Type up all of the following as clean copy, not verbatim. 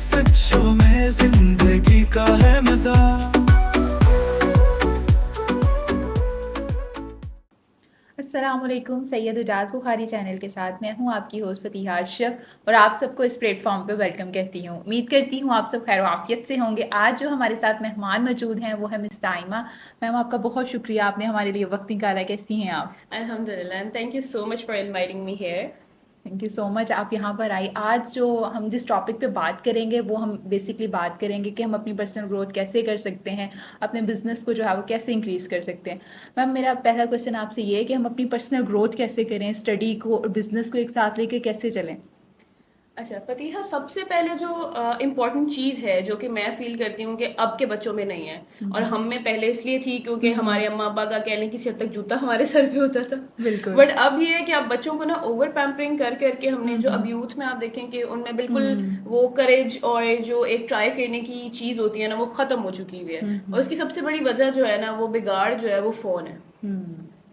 सच्चों में जिंदगी का है मजा। अस्सलामुअलैकुम। सैयद उजाज बुखारी चैनल के साथ मैं हूं आपकी होस्ट फतीहा अशरफ और आप सबको इस प्लेटफॉर्म पे वेलकम कहती हूं। उम्मीद करती हूं आप सब खैर वाफियत से होंगे। आज जो हमारे साथ मेहमान मौजूद हैं वो है मिस ताइमा। मैम आपका बहुत शुक्रिया, आपने हमारे लिए वक्त निकाला। कैसी हैं आप? Alhamdulillah, and thank you so much for inviting me here. Thank you so much, आप यहाँ पर आई। आज जो हम जिस टॉपिक पे बात करेंगे वो हम बेसिकली बात करेंगे कि हम अपनी पर्सनल ग्रोथ कैसे कर सकते हैं, अपने बिजनेस को जो है वो कैसे इंक्रीज कर सकते हैं। मैम मेरा पहला क्वेश्चन आपसे ये है कि हम अपनी पर्सनल ग्रोथ कैसे करें, स्टडी को और बिजनेस को एक साथ लेके कैसे चलें? अच्छा फतीहा, सबसे पहले जो इम्पोर्टेंट चीज़ है जो कि मैं फील करती हूँ कि अब के बच्चों में नहीं है, और हम में पहले इसलिए थी क्योंकि हमारे अम्मा अब्बा का कह लें किसी हद तक जूता हमारे सर पे होता था। बिल्कुल। बट अब ये है कि अब बच्चों को ना ओवर पैम्परिंग कर करके हमने जो अब यूथ में आप देखें कि उनमें बिल्कुल वो करेज और जो एक ट्राई करने की चीज़ होती है ना वो ख़त्म हो चुकी हुई है। और उसकी सबसे बड़ी वजह जो है ना वो बिगाड़ जो है वो फ़ोन है।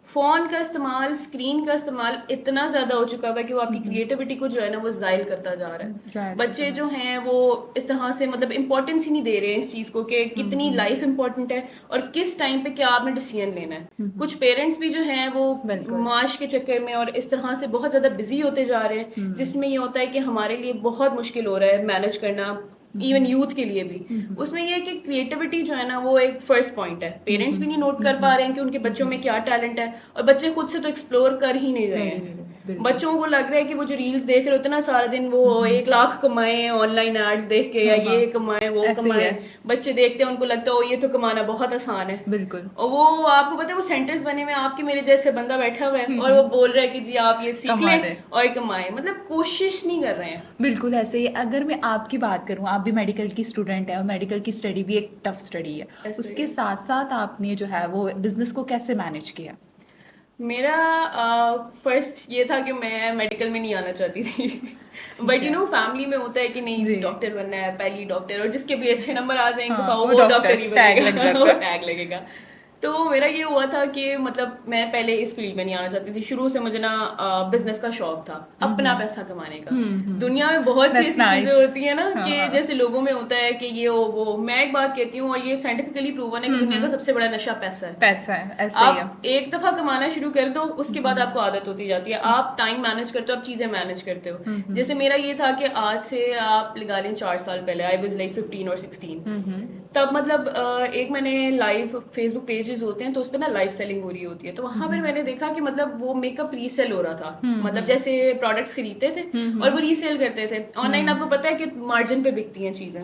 फ़ोन का इस्तेमाल, स्क्रीन का इस्तेमाल इतना ज़्यादा हो चुका है कि वो आपकी क्रिएटिविटी को जो है ना वो ज़ायल करता जा रहा है। जाहिर बच्चे जो हैं वो इस तरह से मतलब इम्पोर्टेंस ही नहीं दे रहे हैं इस चीज़ को कि कितनी लाइफ इम्पोर्टेंट है और किस टाइम पे क्या आपने डिसीजन लेना है। कुछ पेरेंट्स भी जो हैं वो बिल्कुल। माश के चक्कर में और इस तरह से बहुत ज़्यादा बिजी होते जा रहे हैं, जिसमें ये होता है कि हमारे लिए बहुत मुश्किल हो रहा है मैनेज करना, इवन यूथ के लिए भी। उसमें यह है कि क्रिएटिविटी जो है ना वो एक फर्स्ट पॉइंट है। पेरेंट्स भी नहीं नोट कर पा रहे हैं कि उनके बच्चों में क्या टैलेंट है, और बच्चे खुद से तो एक्सप्लोर कर ही नहीं रहे हैं। बिल्कुल। बच्चों को लग रहा है कि वो जो रील्स देख रहे होते हैं ना सारा दिन, वो 1 लाख कमाए ऑनलाइन एड्स देख के, या हाँ हाँ, ये कमाए वो ऐसे ही कमाए। है। बच्चे देखते हैं, उनको लगता है ओ ये तो कमाना बहुत आसान है। बिल्कुल। और वो आपको पता है वो सेंटर्स बने हुए हैं, आपके मेरे जैसे बंदा बैठा हुआ है और वो बोल रहा है कि जी आप ये सीख कमा लें रहे। और कमाएं, मतलब कोशिश नहीं कर रहे हैं। बिल्कुल ऐसे ही। अगर मैं आपकी बात करूं, आप भी मेडिकल की स्टूडेंट है और मेडिकल की स्टडी भी एक टफ स्टडी है। ऐसे उसके साथ साथ आपने जो है वो बिजनेस को कैसे मैनेज किया? मेरा फर्स्ट ये था कि मैं मेडिकल में नहीं आना चाहती थी। ठीक बट यू है। नो फैमिली में होता है कि नहीं जी। जी डॉक्टर बनना है, पहली डॉक्टर, और जिसके भी अच्छे नंबर आ जाएंगे हाँ, वो वो डॉक्टर डॉक्टर ही टैग लग बनेगा। जाता वो है। टैग लगेगा। तो मेरा ये हुआ था कि मतलब मैं पहले इस फील्ड में नहीं आना चाहती थी। शुरू से मुझे ना बिजनेस का शौक था, अपना पैसा कमाने का। दुनिया में बहुत सी दैट्स ऐसी चीजें नाइस। होती हैं ना हाँ कि हाँ। जैसे लोगों में होता है कि ये वो मैं एक बात कहती हूँ और ये साइंटिफिकली प्रूवन है कि दुनिया का सबसे बड़ा नशा पैसा है। पैसा है, ऐसे ही है। आप एक दफा कमाना शुरू कर दो, उसके बाद आपको आदत होती जाती है। आप टाइम मैनेज करते हो, आप चीजें मैनेज करते हो। जैसे मेरा ये था कि आज से आप लगा लें 4 साल पहले, आई वाज लाइक 15 और 16, तब मतलब एक मैंने लाइव फेसबुक पेजेस होते हैं तो उस पर ना लाइव सेलिंग हो रही होती है, तो वहां पर मैंने देखा कि मतलब वो मेकअप रीसेल हो रहा था। मतलब जैसे प्रोडक्ट्स खरीदते थे और वो रीसेल करते थे ऑनलाइन। आपको पता है कि मार्जिन पे बिकती हैं चीजें।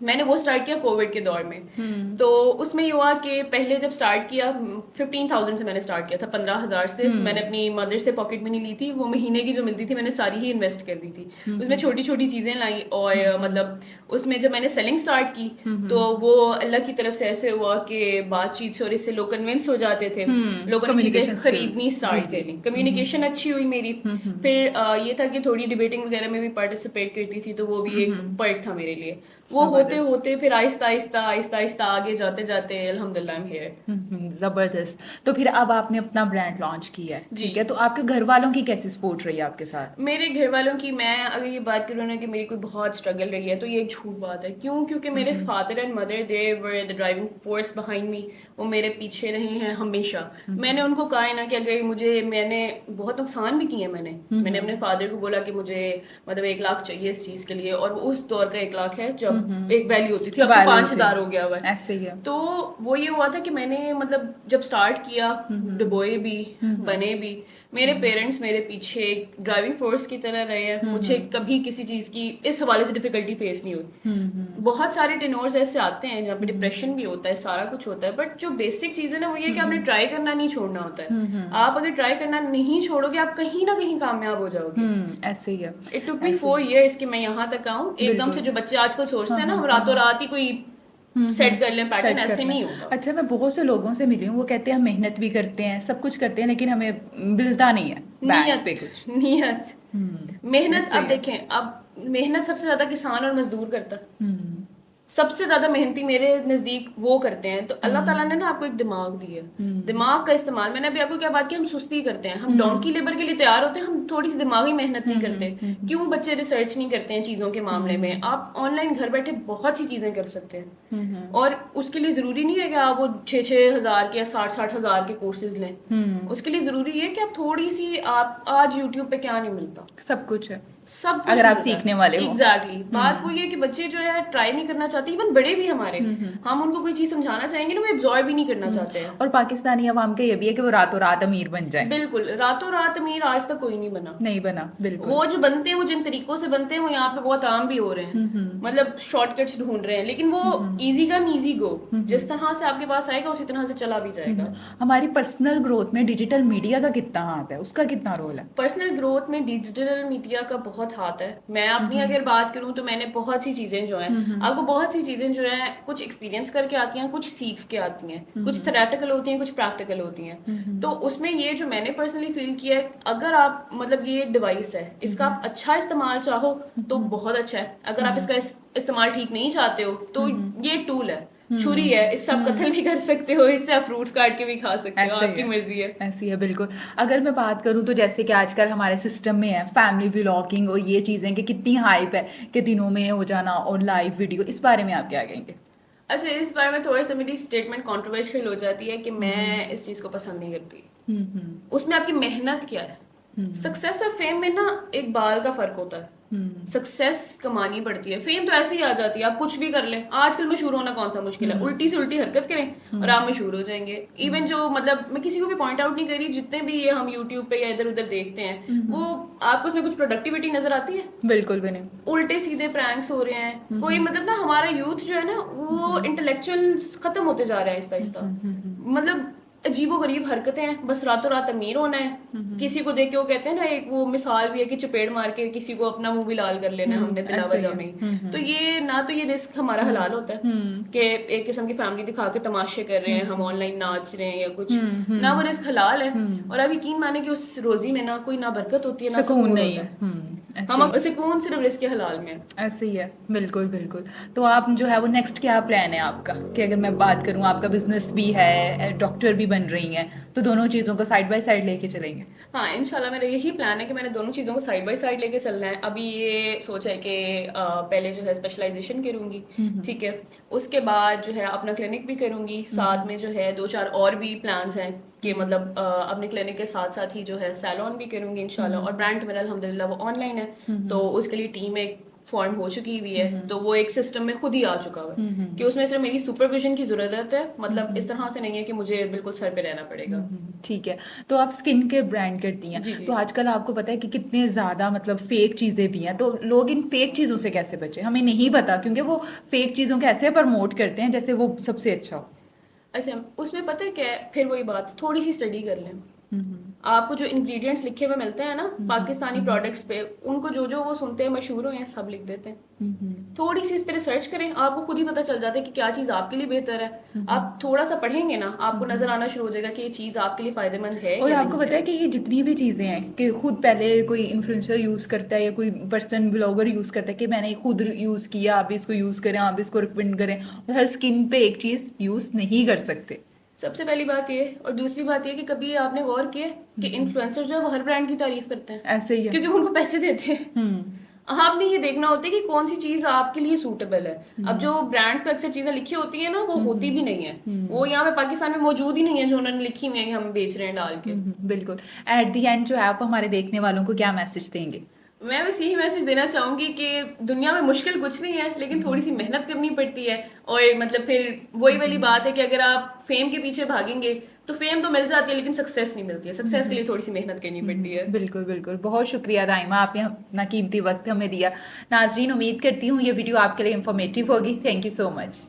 मैंने वो स्टार्ट किया कोविड के दौर में। तो उसमें ये हुआ कि पहले जब स्टार्ट किया 15,000 से मैंने स्टार्ट किया था, 15,000 से। मैंने अपनी मदर से पॉकेट मनी ली थी, वो महीने की जो मिलती थी मैंने सारी ही इन्वेस्ट कर दी थी। उसमें छोटी छोटी चीजें लाई और मतलब उसमें जब मैंने सेलिंग स्टार्ट की तो वो अल्लाह की तरफ से ऐसे हुआ कि बातचीत से और इससे लोग कन्विंस हो जाते थे। लोगों ने चीजें कम्युनिकेशन स्किल्स। खरीदनी जी स्टार्ट जी। कर ली, कम्युनिकेशन अच्छी हुई मेरी। फिर ये था कि थोड़ी डिबेटिंग वगैरह में भी पार्टिसिपेट करती थी, तो वो भी एक पर्क था मेरे लिए। वो होते जबरदस्त। होते फिर आहिस्ता आहिस्ता आहिस्ता आहिस्ता आगे जाते जाते अल्हम्दुलिल्लाह आई एम हियर। जबरदस्त। तो फिर अब आपने अपना ब्रांड लॉन्च किया है, जी। ठीक है, तो आपके घर वालों की कैसी सपोर्ट रही है आपके साथ? मेरे घर वालों की मैं अगर ये बात करूँ ना कि मेरी कोई बहुत स्ट्रगल रही है तो ये एक झूठ बात है। क्यों? क्योंकि मेरे father and mother they were the driving force behind me. वो मेरे पीछे रहे हैं हमेशा। मैंने उनको कहा है ना कि अगर मुझे, मैंने बहुत नुकसान भी किए हैं। मैंने अपने फादर को बोला कि मुझे मतलब 1 लाख चाहिए इस चीज़ के लिए, और वो उस दौर का 1 लाख है जब एक वैल्यू होती थी, अब तो वायरल होते 5,000 हो हैं, गया हुआ है। ऐसे ही है। तो वो ये हुआ था कि मैंने मतलब जब स्टार्ट किया, डुबोए भी, बने भी, मेरे पेरेंट्स मेरे पीछे ड्राइविंग फोर्स की तरह रहे हैं। मुझे कभी किसी चीज़ की इस हवाले से डिफिकल्टी फेस नहीं हुई। बहुत सारे टेनोर्स ऐसे आते हैं जहाँ पे डिप्रेशन भी होता है, सारा कुछ होता है, बट जो बेसिक चीज़ है ना वो ये कि आपने ट्राई करना नहीं छोड़ना होता है। आप अगर ट्राई करना नहीं छोड़ोगे आप कहीं ना कहीं कामयाब हो जाओगे। ऐसे ही है। इट टुक मी ऐसे ही 4 years कि मैं यहाँ तक आऊँ। एकदम से बिल्कुल। जो बच्चे आजकल सोचते हाँ हैं ना हाँ हम हाँ रातों हाँ। रात ही कोई सेट कर लें पैटर्न, सेट ऐसे करना नहीं है। होगा। अच्छा, मैं बहुत से लोगों से मिली हूँ, वो कहते हैं हम मेहनत भी करते हैं, सब कुछ करते हैं, लेकिन हमें मिलता नहीं है बैक पे नियत, कुछ। नियत, मेहनत। ऐसे अब ही है। देखें, अब मेहनत सबसे ज्यादा किसान और मजदूर करता है। सबसे ज्यादा मेहनती मेरे नजदीक वो करते हैं। तो अल्लाह ताला ने ना आपको एक दिमाग दिया है, दिमाग का इस्तेमाल, मैंने अभी आपको क्या बात की, हम सुस्ती करते हैं, हम डोंकी लेबर के लिए तैयार होते हैं, हम थोड़ी सी दिमागी मेहनत नहीं करते। क्यों बच्चे रिसर्च नहीं करते हैं चीजों के मामले में? आप ऑनलाइन घर बैठे बहुत सी चीजें कर सकते हैं, और उसके लिए जरूरी नहीं है कि आप वो 6,000 के या 60,000 के कोर्सेज लें। उसके लिए जरूरी है कि आप थोड़ी सी, आप आज यूट्यूब पे क्या नहीं मिलता, सब कुछ है सब कुछ अगर आप मिलता है। सीखने वाले हो। एग्जैक्टली बात वो ये है कि बच्चे जो है ट्राई नहीं करना चाहते, इवन बड़े भी हमारे, हम उनको कोई चीज समझाना चाहेंगे ना वो एब्जॉर्ब भी नहीं करना चाहते हैं। और पाकिस्तानी अवाम का ये भी है कि वो रातों रात अमीर बन जाए। बिल्कुल, रातों रात अमीर आज तक कोई नहीं बना, नहीं बना, बिल्कुल। वो जो बनते हैं, वो जिन तरीकों से बनते हैं, वो यहाँ पे बहुत आम भी हो रहे हैं, मतलब शॉर्टकट्स ढूंढ रहे हैं, लेकिन वो इजी कम इजी गो, जिस तरह से आपके पास आएगा उसी तरह से चला भी जाएगा। हमारी पर्सनल ग्रोथ में डिजिटल मीडिया का कितना हाथ है, उसका कितना रोल है? पर्सनल ग्रोथ में डिजिटल मीडिया का बहुत हाथ है। मैं अपनी अगर बात करूं तो मैंने बहुत सी चीजें जो हैं, आपको बहुत सी चीजें जो हैं, कुछ एक्सपीरियंस करके आती हैं, कुछ सीख के आती हैं, कुछ थ्योरेटिकल होती हैं, कुछ प्रैक्टिकल होती हैं। तो उसमें ये जो मैंने पर्सनली फील किया है, अगर आप मतलब ये डिवाइस है, इसका आप अच्छा इस्तेमाल चाहो तो बहुत अच्छा है, अगर आप इसका इस्तेमाल ठीक नहीं चाहते हो तो ये टूल है, छुरी है, इससे आप कत्ल भी कर सकते हो, इससे आप फ्रूट्स काट के भी खा सकते हो, आपकी मर्जी है। ऐसी है, बिल्कुल। अगर मैं बात करूं तो जैसे कि आजकल हमारे सिस्टम में है फैमिली व्लॉगिंग और ये चीज़ें कि कितनी हाइप है कि दिनों में हो जाना और लाइव वीडियो, इस बारे में आप क्या कहेंगे? अच्छा, इस बारे में थोड़ी सी मेरी स्टेटमेंट कंट्रोवर्शियल हो जाती है कि मैं इस चीज़ को पसंद नहीं करती। उसमें आपकी मेहनत क्या है? सक्सेस और फेम में ना एक बाल का फर्क होता है। सक्सेस कमानी पड़ती है, फेम तो ऐसे ही आ जाती है, आप कुछ भी कर लें। आजकल मशहूर होना कौन सा मुश्किल है, उल्टी से उल्टी हरकत करें और आप मशहूर हो जाएंगे। इवन जो मतलब मैं किसी को भी पॉइंट आउट नहीं कर रही, जितने भी ये हम यूट्यूब पे या इधर उधर देखते हैं, वो आपको उसमें कुछ प्रोडक्टिविटी नजर आती है? बिल्कुल भी नहीं। उल्टे सीधे प्रैंक्स हो रहे हैं, कोई मतलब ना हमारा यूथ जो है ना वो इंटेलेक्चुअल खत्म होते जा रहा है आहिस्ता आहिस्ता। मतलब अजीबो गरीब हरकतें हैं, बस रातों रात अमीर होना है। किसी को देख के वो कहते हैं ना, एक वो मिसाल भी है कि चपेड़ मार के किसी को अपना मुंह भी लाल कर लेना है हमने पिला वजह में। तो ये ना, तो ये रिस्क हमारा हलाल होता है कि एक किस्म की फैमिली दिखा के तमाशे कर रहे हैं, हम ऑनलाइन नाच रहे हैं या कुछ, ना वो रिस्क हलाल है। और अब यकीन माने कि उस रोजी में ना कोई ना बरकत होती है, ना सुकून नहीं है। हम सुकून सिर्फ रिस्क के हलाल में है। ऐसे ही है, बिल्कुल बिल्कुल। तो आप जो है वो नेक्स्ट क्या प्लान है आपका? कि अगर मैं बात करूँ, आपका बिजनेस भी है, डॉक्टर भी बन रही हैं, तो दोनों चीज़ों को साइड बाय साइड लेके चलेंगे? हाँ, इंशाल्लाह मेरा यही प्लान है कि मैंने दोनों चीज़ों को साइड बाय साइड लेके चलना है। अभी ये सोच है कि पहले जो है स्पेशलाइजेशन करूँगी, ठीक है, उसके बाद जो है अपना क्लिनिक भी करूँगी, साथ में जो है 2-4 और भी प्लान्स हैं कि मतलब अपने क्लिनिक के साथ साथ ही जो है सैलून भी करूँगी इंशाल्लाह। और ब्रांड मेरा अल्हम्दुलिल्लाह वो ऑनलाइन है, तो उसके लिए टीम एक फॉर्म हो चुकी हुई है, तो वो एक सिस्टम में खुद ही आ चुका हुआ है कि उसमें सिर्फ मेरी सुपरविजन की जरूरत है। मतलब इस तरह से नहीं है कि मुझे बिल्कुल सर पे रहना पड़ेगा। ठीक है। तो आप स्किन के ब्रांड करती हैं, तो आजकल आपको पता है कि कितने ज़्यादा मतलब फेक चीज़ें भी हैं, तो लोग इन फेक चीज़ों से कैसे बचें? हमें नहीं पता, क्योंकि वो फेक चीज़ों के ऐसे प्रमोट करते हैं जैसे वो सबसे अच्छा हो। अच्छा, उसमें पता है क्या है, फिर वही बात, थोड़ी सी स्टडी कर लें। आपको जो इंग्रेडिएंट्स लिखे हुए मिलते हैं ना पाकिस्तानी प्रोडक्ट्स पे, उनको जो जो वो सुनते हैं मशहूर हो हैं सब लिख देते हैं। थोड़ी सी इस पे रिसर्च करें, आपको खुद ही पता चल जाता है कि क्या चीज़ आपके लिए बेहतर है। आप थोड़ा सा पढ़ेंगे ना, आपको नजर आना शुरू हो जाएगा कि ये चीज़ आपके लिए फायदेमंद है। और आपको पता है कि ये जितनी भी चीज़ें हैं कि खुद पहले कोई इन्फ्लुएंसर यूज़ करता है या कोई पर्सन ब्लॉगर यूज़ करता है कि मैंने खुद यूज़ किया, आप इसको यूज़ करें, आप इसको रिकमेंड करें, और हर स्किन पे एक चीज़ यूज़ नहीं कर सकते। सबसे पहली बात ये, और दूसरी बात ये कि कभी आपने गौर किया कि इन्फ्लुएंसर जो है वो हर ब्रांड की तारीफ करते हैं? ऐसे ही है, क्योंकि वो उनको पैसे देते हैं। आपने ये देखना होता है कि कौन सी चीज आपके लिए सूटेबल है। अब जो ब्रांड्स पे अक्सर चीजें लिखी होती है ना, वो होती भी नहीं है, वो यहाँ पे पाकिस्तान में मौजूद ही नहीं है जो उन्होंने लिखी हुई है कि हम बेच रहे हैं डाल के। बिल्कुल। एट दी एंड जो है आप हमारे देखने वालों को क्या मैसेज देंगे? मैं बस यही मैसेज देना चाहूंगी कि दुनिया में मुश्किल कुछ नहीं है, लेकिन थोड़ी सी मेहनत करनी पड़ती है। और मतलब फिर वही वाली बात है कि अगर आप फेम के पीछे भागेंगे तो फेम तो मिल जाती है, लेकिन सक्सेस नहीं मिलती है। सक्सेस के लिए थोड़ी सी मेहनत करनी पड़ती है। बिल्कुल बिल्कुल। बहुत शुक्रिया दाइमा, आपने अपना कीमती वक्त हमें दिया। नाजरीन, उम्मीद करती हूँ ये वीडियो आपके लिए इंफॉर्मेटिव होगी। Thank you so much.